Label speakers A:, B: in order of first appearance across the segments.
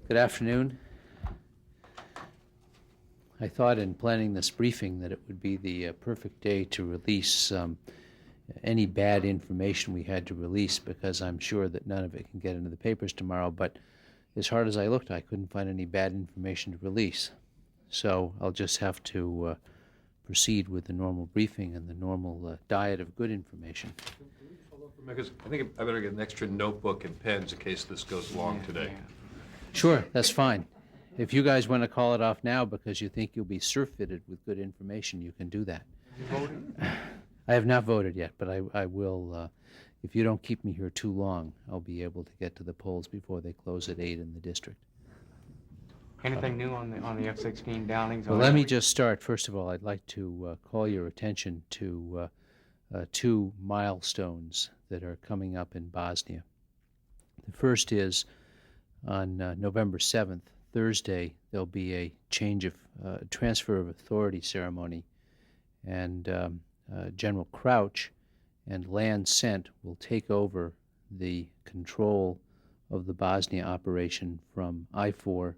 A: Good afternoon. I thought in planning this briefing that it would be the perfect day to release any bad information we had to release, because I'm sure that none of it can get into the papers tomorrow, but as hard as I looked, I couldn't find any bad information to release. So I'll just have to proceed with the normal briefing and the normal diet of good information.
B: Because I think I better get an extra notebook and pens in case this goes long today.
A: Sure, that's fine. If you guys want to call it off now because you think you'll be surfeited with good information, you can do that.
B: You voted?
A: I have not voted yet, but I will. If you don't keep me here too long, I'll be able to get to the polls before they close at 8 in the district.
C: Anything new on the F-16 downings?
A: Well, let me just start. First of all, I'd like to call your attention to two milestones that are coming up in Bosnia. The first is on November 7th, Thursday, there'll be a transfer of authority ceremony, and General Crouch and LANDCENT will take over the control of the Bosnia operation from IFOR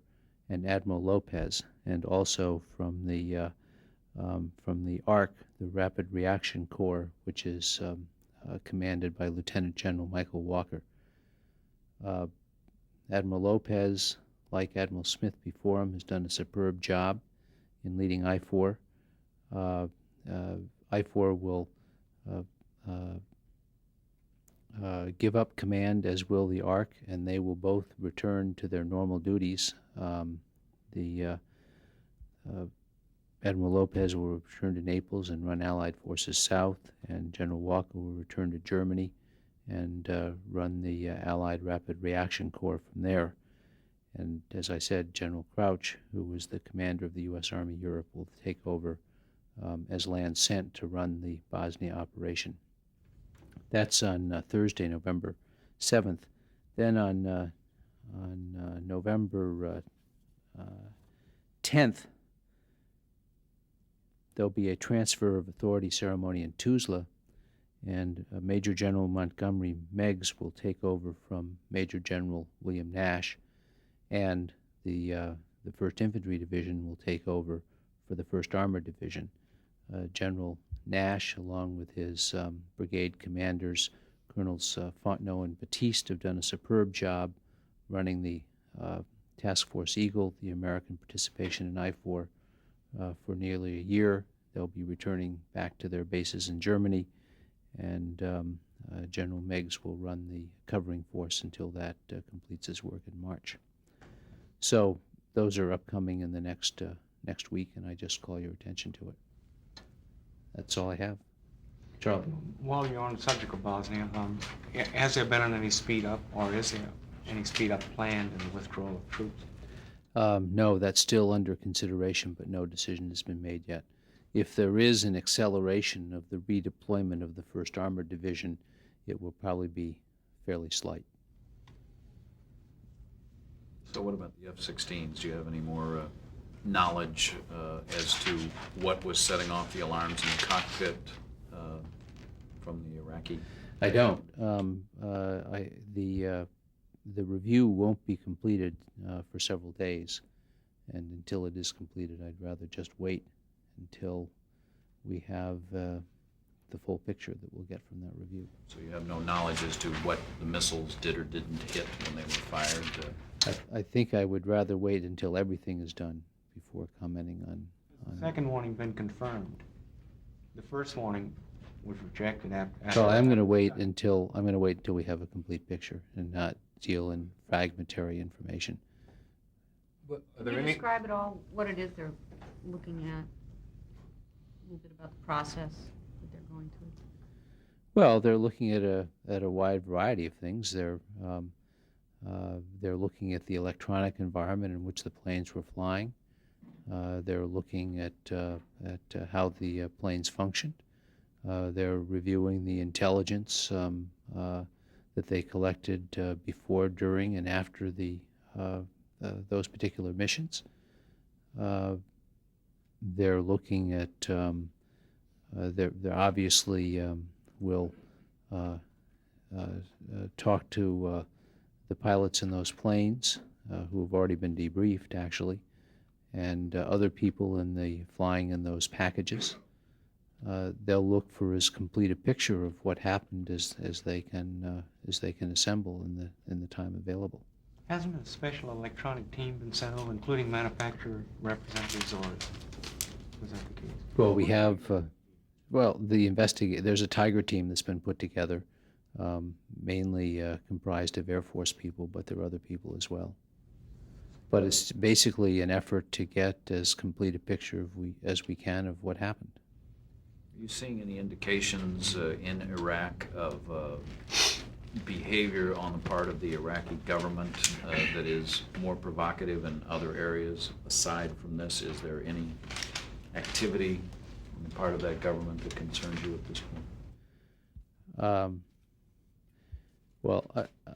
A: and Admiral Lopez, and also from the ARRC, the Rapid Reaction Corps, which is commanded by Lieutenant General Michael Walker. Admiral Lopez, like Admiral Smith before him, has done a superb job in leading IFOR. IFOR will give up command, as will the ARRC, and they will both return to their normal duties. Admiral Lopez will return to Naples and run Allied forces south, and General Walker will return to Germany and run the Allied Rapid Reaction Corps from there. And as I said, General Crouch, who was the commander of the U.S. Army Europe, will take over as LANDCENT to run the Bosnia operation. That's on Thursday, November 7th. Then on November 10th, there'll be a transfer of authority ceremony in Tuzla, and Major General Montgomery Meigs will take over from Major General William Nash, and the 1st Infantry Division will take over for the 1st Armored Division. General Nash, along with his brigade commanders, Colonels Fontenot and Batiste, have done a superb job running the Task Force Eagle, the American participation in IFOR, for nearly a year. They'll be returning back to their bases in Germany, and General Meigs will run the covering force until that completes his work in March. So those are upcoming in the next week, and I just call your attention to it. That's all I have. Charlie.
C: While you're on the subject of Bosnia, has there been any speed up, or is there any speed up planned in the withdrawal of troops?
A: No, that's still under consideration, but no decision has been made yet. If there is an acceleration of the redeployment of the 1st Armored Division, it will probably be fairly slight.
D: So what about the F-16s? Do you have any more knowledge as to what was setting off the alarms in the cockpit from the Iraqi?
A: I don't. The review won't be completed for several days, and until it is completed, I'd rather just wait until we have the full picture that we'll get from that review.
D: So you have no knowledge as to what the missiles did or didn't hit when they were fired?
A: I think I would rather wait until everything is done before commenting on
C: The second warning been confirmed. The first warning was rejected after.
A: So I'm going to wait until we have a complete picture and not deal in fragmentary information.
B: But are
E: Can
B: there
E: you
B: any?
E: describe it all, what it is they're looking at? A little bit about the process that they're going through.
A: Well, they're looking at a wide variety of things. They're looking at the electronic environment in which the planes were flying. They're looking at how the planes functioned. They're reviewing the intelligence that they collected before, during, and after those particular missions. They're looking at, they're obviously will talk to the pilots in those planes who have already been debriefed, actually, and other people in the flying in those packages. They'll look for as complete a picture of what happened as they can assemble in the time available.
C: Hasn't a special electronic team been sent over, including manufacturer representatives, or was that the case?
A: Well, we have, there's a Tiger team that's been put together, mainly comprised of Air Force people, but there are other people as well. But it's basically an effort to get as complete a picture as we can of what happened.
D: Are you seeing any indications in Iraq of behavior on the part of the Iraqi government that is more provocative in other areas? Aside from this, is there any activity on the part of that government that concerns you at this point?
A: Well,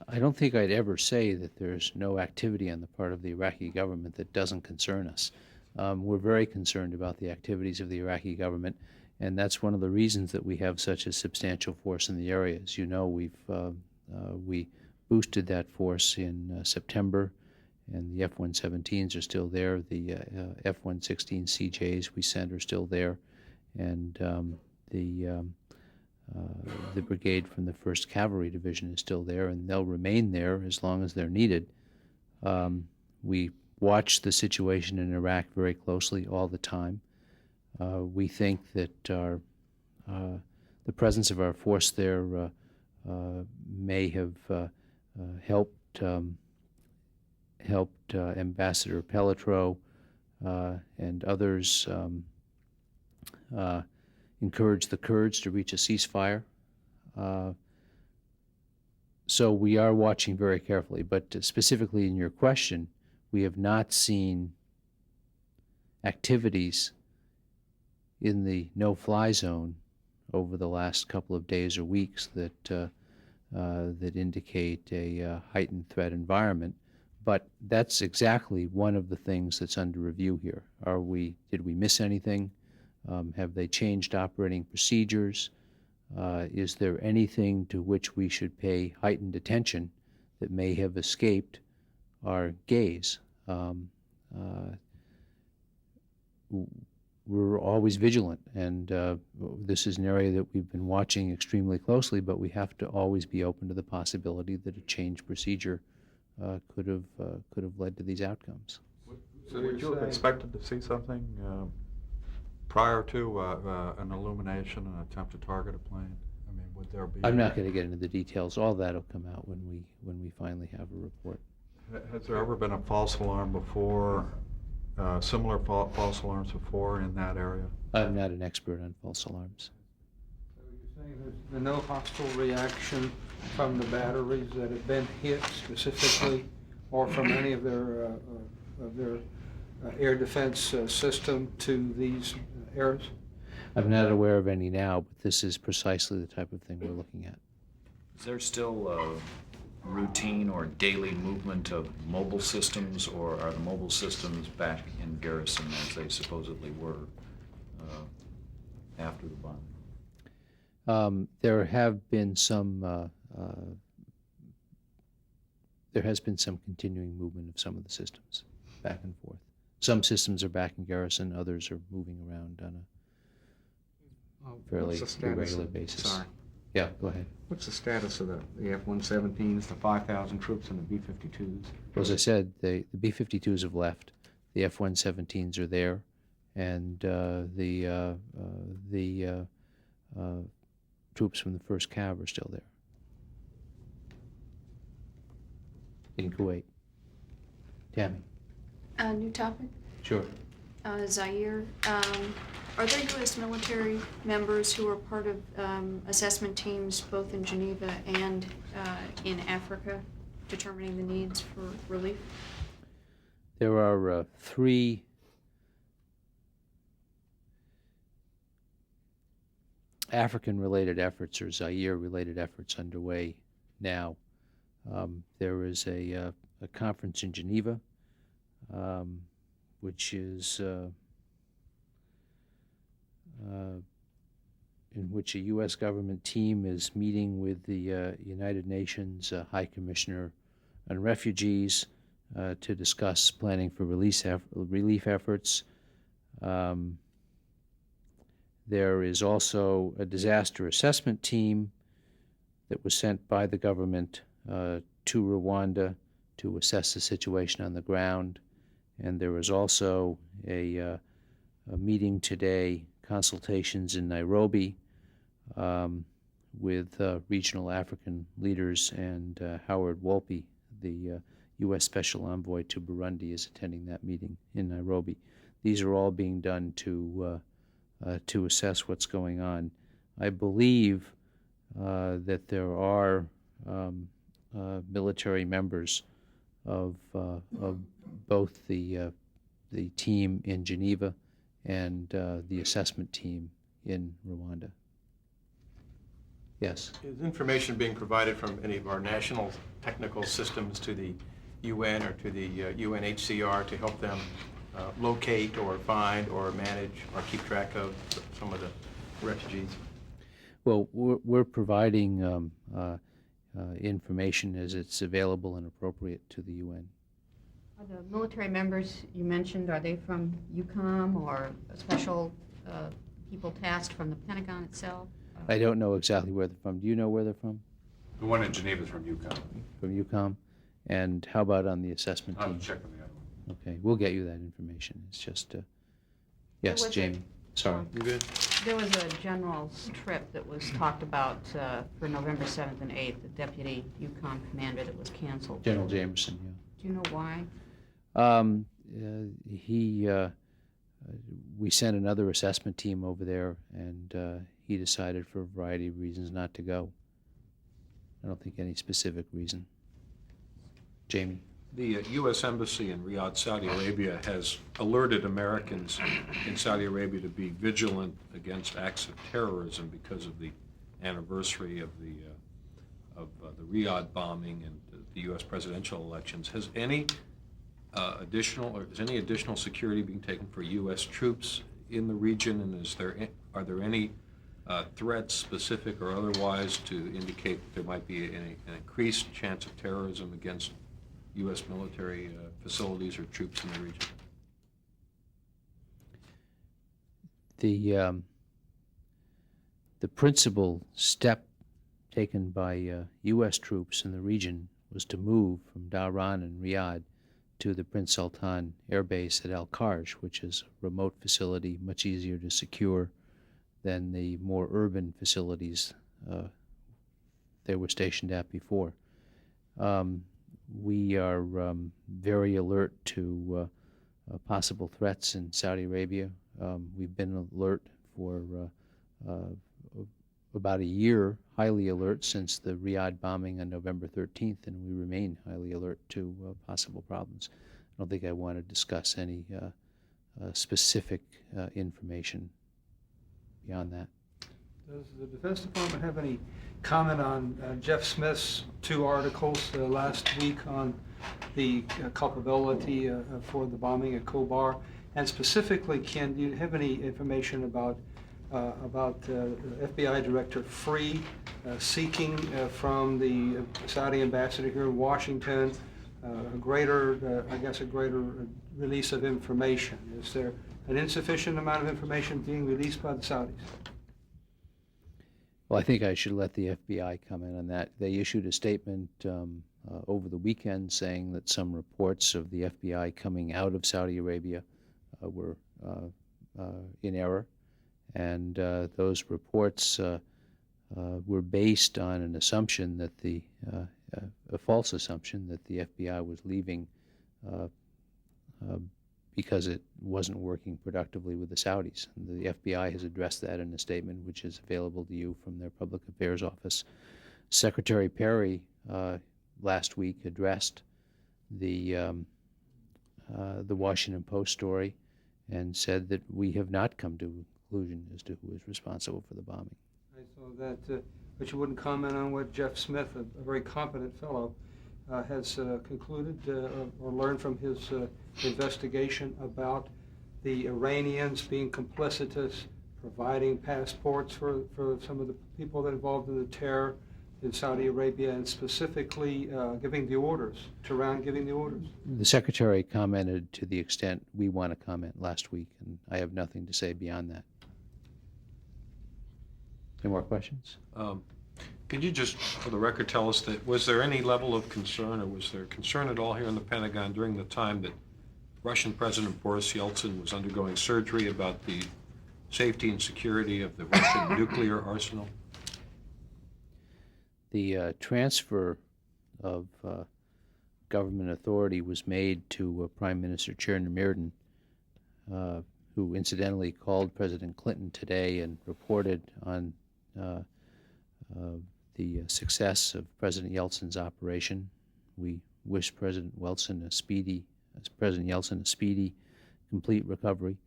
A: I don't think I'd ever say that there's no activity on the part of the Iraqi government that doesn't concern us. We're very concerned about the activities of the Iraqi government, and that's one of the reasons that we have such a substantial force in the area. As you know, we boosted that force in September, and the F-117s are still there. The F-116 CJs we sent are still there, and the brigade from the 1st Cavalry Division is still there, and they'll remain there as long as they're needed. We watch the situation in Iraq very closely all the time. We think that the presence of our force there may have helped Ambassador Pelletreau and others encourage the Kurds to reach a ceasefire. So we are watching very carefully, but specifically in your question, we have not seen activities in the no-fly zone over the last couple of days or weeks that indicate a heightened threat environment. But that's exactly one of the things that's under review here. Did we miss anything? Have they changed operating procedures? Is there anything to which we should pay heightened attention that may have escaped our gaze? We're always vigilant, and this is an area that we've been watching extremely closely, but we have to always be open to the possibility that a changed procedure could have led to these outcomes.
F: So would you have expected to see something prior to an illumination and attempt to target a plane? I mean, would there be?
A: I'm not going to get into the details. All that'll come out when we finally have a report.
F: Has there ever been a false alarm before, similar false alarms before in that area?
A: I'm not an expert on false alarms.
G: So you're saying there's no hostile reaction from the batteries that have been hit specifically, or from any of their air defense system to these areas?
A: I'm not aware of any now, but this is precisely the type of thing we're looking at.
D: Is there still routine or daily movement of mobile systems, or are the mobile systems back in garrison as they supposedly were after the bombing?
A: There has been some continuing movement of some of the systems back and forth. Some systems are back in garrison, others are moving around on a fairly irregular basis.
C: Sorry.
A: Yeah, go ahead.
C: What's the status of the F-117s, the 5,000 troops, and the B-52s?
A: Well, as I said, the B-52s have left. The F-117s are there, and the troops from the 1st Cav are still there in Kuwait. Tammy.
H: New topic.
A: Sure.
H: Zaire. Are there U.S. military members who are part of assessment teams both in Geneva and in Africa determining the needs for relief?
A: There are 3 African-related efforts or Zaire-related efforts underway now. There is a conference in Geneva, which is in which a U.S. government team is meeting with the United Nations High Commissioner on Refugees, to discuss planning for relief efforts. There is also a disaster assessment team that was sent by the government to Rwanda to assess the situation on the ground. And there was also a meeting today, consultations in Nairobi with regional African leaders, and Howard Wolpe, the U.S. Special Envoy to Burundi, is attending that meeting in Nairobi. These are all being done to assess what's going on. I believe that there are military members of both the team in Geneva and the assessment team in Rwanda. Yes.
I: Is information being provided from any of our national technical systems to the UN or to the UNHCR to help them locate or find or manage or keep track of some of the refugees?
A: Well, we're providing information as it's available and appropriate to the UN.
E: Are the military members you mentioned, are they from UCOM or special people tasked from the Pentagon itself?
A: I don't know exactly where they're from. Do you know where they're from?
J: The one in Geneva is from UConn.
A: From UCOM? And how about on the assessment
J: I'll
A: team?
J: check on the other one.
A: Okay, we'll get you that information. It's just, yes,
E: was
A: Jamie, sorry.
I: You good?
E: There was a general's trip that was talked about for November 7th and 8th, the deputy UCOM commander that was canceled.
A: General Jamerson, yeah.
E: Do you know why?
A: We sent another assessment team over there, and he decided for a variety of reasons not to go. I don't think any specific reason. Jamie?
B: The U.S. Embassy in Riyadh, Saudi Arabia, has alerted Americans in Saudi Arabia to be vigilant against acts of terrorism because of the anniversary of the Riyadh bombing and the U.S. presidential elections. Has any additional security being taken for U.S. troops in the region, and are there any threats, specific or otherwise, to indicate that there might be an increased chance of terrorism against U.S. military facilities or troops in the region?
A: The principal step taken by U.S. troops in the region was to move from Dhahran and Riyadh to the Prince Sultan Air Base at Al-Kharj, which is a remote facility, much easier to secure than the more urban facilities they were stationed at before. We are very alert to possible threats in Saudi Arabia. We've been alert for about a year, highly alert since the Riyadh bombing on November 13th, and we remain highly alert to possible problems. I don't think I want to discuss any specific information beyond that.
G: Does the Defense Department have any comment on Jeff Smith's 2 articles last week on the culpability for the bombing at Khobar? And specifically, Ken, do you have any information about FBI Director Free seeking from the Saudi ambassador here in Washington a greater release of information? Is there an insufficient amount of information being released by the Saudis?
A: Well, I think I should let the FBI comment on that. They issued a statement over the weekend saying that some reports of the FBI coming out of Saudi Arabia were in error, and those reports were based on an assumption that a false assumption that the FBI was leaving because it wasn't working productively with the Saudis. And the FBI has addressed that in a statement which is available to you from their Public Affairs Office. Secretary Perry last week addressed the Washington Post story and said that we have not come to a conclusion as to who is responsible for the bombing.
G: So that, but you wouldn't comment on what Jeff Smith, a very competent fellow, has concluded or learned from his investigation about the Iranians being complicitous, providing passports for some of the people that involved in the terror, in Saudi Arabia, and specifically giving the orders, Tehran giving the orders?
A: The Secretary commented to the extent we want to comment last week, and I have nothing to say beyond that. Any more questions?
B: Could you just, for the record, tell us that, was there any level of concern, or was there concern at all here in the Pentagon during the time that Russian President Boris Yeltsin was undergoing surgery about the safety and security of the Russian nuclear arsenal?
A: The transfer of government authority was made to Prime Minister Chernomyrdin, who incidentally called President Clinton today and reported on the success of President Yeltsin's operation. We wish President Yeltsin a speedy, complete recovery.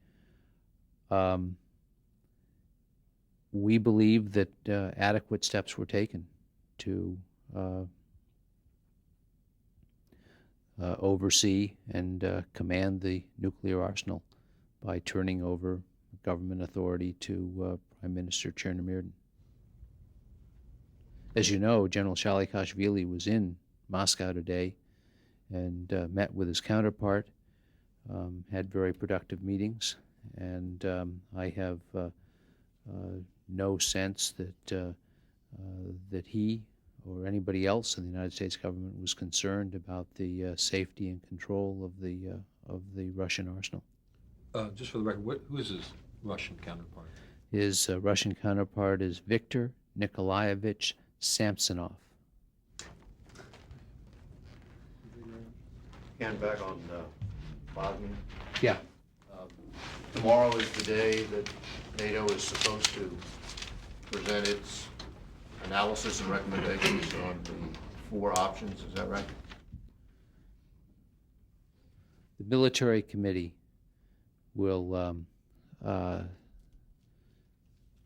A: We believe that adequate steps were taken to oversee and command the nuclear arsenal by turning over government authority to Prime Minister Chernomyrdin. As you know, General Shalikashvili was in Moscow today and met with his counterpart, had very productive meetings, and I have no sense that that he or anybody else in the United States government was concerned about the safety and control of the Russian arsenal.
B: Just for the record, who is his Russian counterpart?
A: His Russian counterpart is Viktor Nikolaevich Samsonov.
K: Again, back on Bosnia.
A: Yeah.
K: Tomorrow is the day that NATO is supposed to present its analysis and recommendations on the 4 options, is that right?
A: The military committee will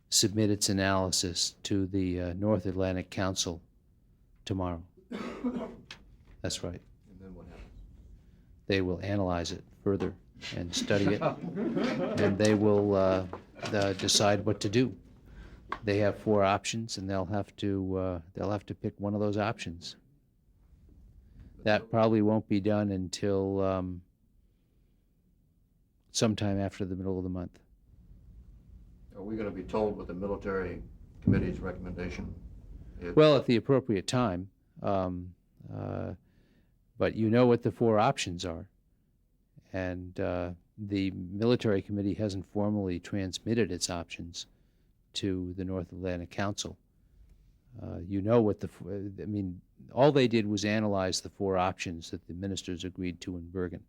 A: submit its analysis to the North Atlantic Council tomorrow. That's right.
K: And then what happens?
A: They will analyze it further and study it, and they will decide what to do. They have 4 options, and they'll have to pick one of those options. That probably won't be done until sometime after the middle of the month.
K: Are we going to be told what the military committee's recommendation is?
A: Well, at the appropriate time, but you know what the 4 options are, and the military committee hasn't formally transmitted its options to the North Atlantic Council. You know what all they did was analyze the 4 options that the ministers agreed to in Bergen.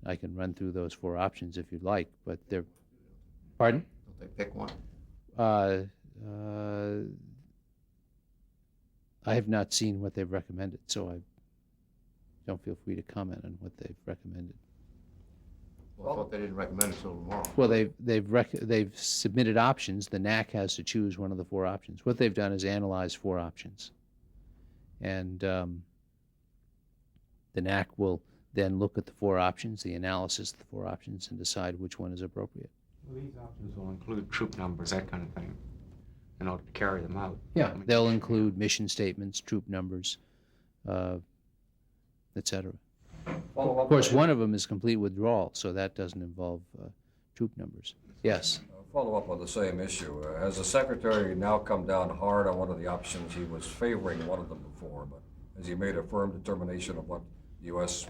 A: I can run through those 4 options if you'd like, but they're... Pardon?
K: Don't they pick one?
A: I have not seen what they've recommended, so I don't feel free to comment on what they've recommended.
K: Well, I thought they didn't recommend it till tomorrow.
A: Well, they've submitted options. The NAC has to choose one of the 4 options. What they've done is analyze 4 options, and the NAC will then look at the 4 options, the analysis of the 4 options, and decide which one is appropriate.
C: Well, these options will include troop numbers, that kind of thing, in order to carry them out.
A: Yeah, they'll include mission statements, troop numbers, etc. Of course, one of them is complete withdrawal, so that doesn't involve troop numbers. Yes.
L: Follow up on the same issue. Has the Secretary now come down hard on one of the options? He was favoring one of them before, but has he made a firm determination of what the U.S.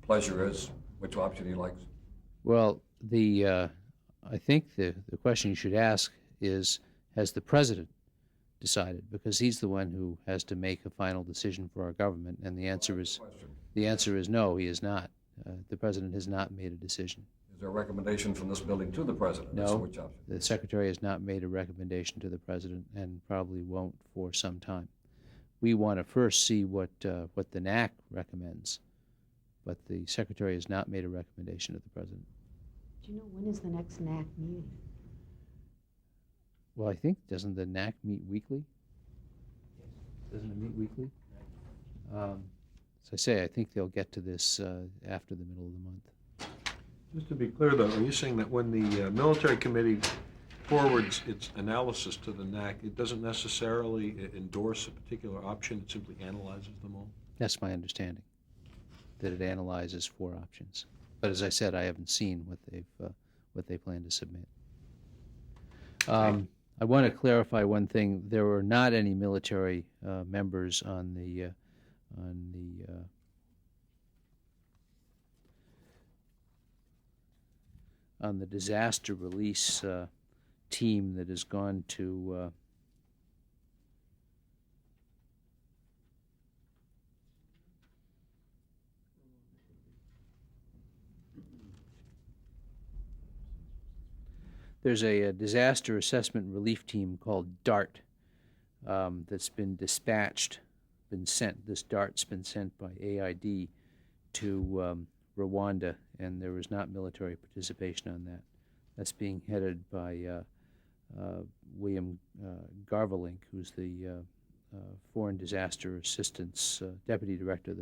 L: pleasure is, which option he likes?
A: Well, I think the question you should ask is, has the President decided? Because he's the one who has to make a final decision for our government, and the answer is no, he has not. The President has not made a decision.
L: Is there a recommendation from this building to the President?
A: No,
L: which option?
A: the Secretary has not made a recommendation to the President and probably won't for some time. We want to first see what the NAC recommends, but the Secretary has not made a recommendation to the President.
E: Do you know when is the next NAC meeting?
A: Well, I think, doesn't the NAC meet weekly? Doesn't it meet weekly? As I say, I think they'll get to this after the middle of the month.
B: Just to be clear, though, are you saying that when the military committee forwards its analysis to the NAC, it doesn't necessarily endorse a particular option, it simply analyzes them all?
A: That's my understanding, that it analyzes 4 options. But as I said, I haven't seen what they plan to submit. I want to clarify one thing. There were not any military members on the disaster release team that has gone to there's a disaster assessment relief team called DART that's been dispatched, this DART's been sent by AID to Rwanda, and there was not military participation on that. That's being headed by William Garvelink, who's the Foreign Disaster Assistance, Deputy Director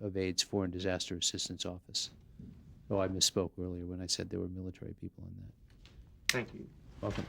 A: of AID's Foreign Disaster Assistance Office. Oh, I misspoke earlier when I said there were military people on that.
C: Thank you.
A: Welcome.